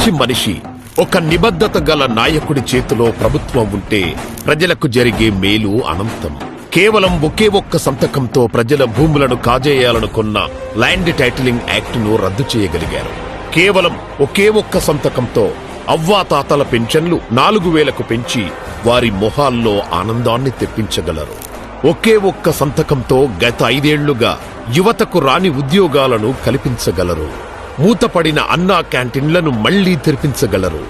మంచి మనిషి, ఒక నిబద్ధత గల నాయకుడి చేతిలో ప్రభుత్వం ఉంటే ప్రజలకు జరిగే మేలు అనంతం. కేవలం ఒకే ఒక్క సంతకంతో ప్రజల భూములను కాజేయాలనుకున్న ల్యాండ్ టైటిలింగ్ యాక్ట్ ను రద్దు చేయగలిగారు. కేవలం ఒకే ఒక్క సంతకంతో అవ్వాతాతల పెన్షన్లు 4,000కు పెంచి వారి మొహాల్లో ఆనందాన్ని తెప్పించగలరు. ఒకే ఒక్క సంతకంతో గత 5 ఏళ్లుగా యువతకు రాని ఉద్యోగాలను కల్పించగలరు. మూతపడిన అన్నా క్యాంటీన్లను మళ్లీ తెరిపించగలరు.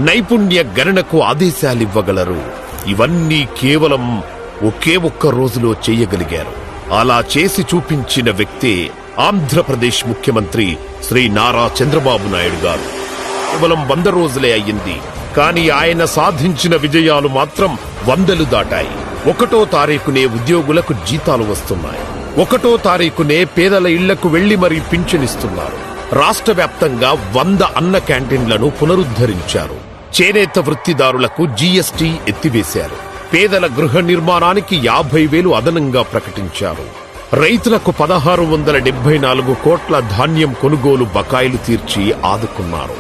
నైపుణ్య గణనకు ఆదేశాలివ్వగలరు. ఇవన్నీ కేవలం ఒకే ఒక్క రోజులో చేయగలిగారు. అలా చేసి చూపించిన వ్యక్తే ఆంధ్రప్రదేశ్ ముఖ్యమంత్రి శ్రీ నారా చంద్రబాబు నాయుడు గారు. కేవలం 100 రోజులే అయ్యింది, కానీ ఆయన సాధించిన విజయాలు మాత్రం 100లు దాటాయి. 1వ తారీఖునే ఉద్యోగులకు జీతాలు వస్తున్నాయి. 1వ తారీఖునే పేదల ఇళ్లకు వెళ్లి మరీ పింఛనిస్తున్నారు. రాష్ట్ర వ్యాప్తంగా 100 అన్న క్యాంటీన్లను పునరుద్ధరించారు. చేనేత వృత్తిదారులకు జీఎస్టీ ఎత్తివేశారు. పేదల గృహ నిర్మాణానికి 50,000 అదనంగా ప్రకటించారు. రైతులకు 1,674 కోట్ల ధాన్యం కొనుగోలు బకాయిలు తీర్చి ఆదుకున్నారు.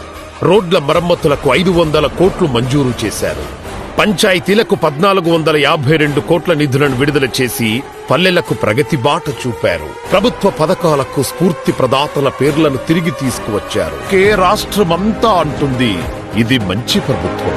రోడ్ల మరమ్మతులకు 500 కోట్లు మంజూరు చేశారు. పంచాయతీలకు 1,452 కోట్ల నిధులను విడుదల చేసి పల్లెలకు ప్రగతి బాట చూపారు. ప్రభుత్వ పథకాలకు స్ఫూర్తి ప్రదాతల పేర్లను తిరిగి తీసుకువచ్చారు. రాష్ట్రమంతా అంటుంది ఇది మంచి ప్రభుత్వం.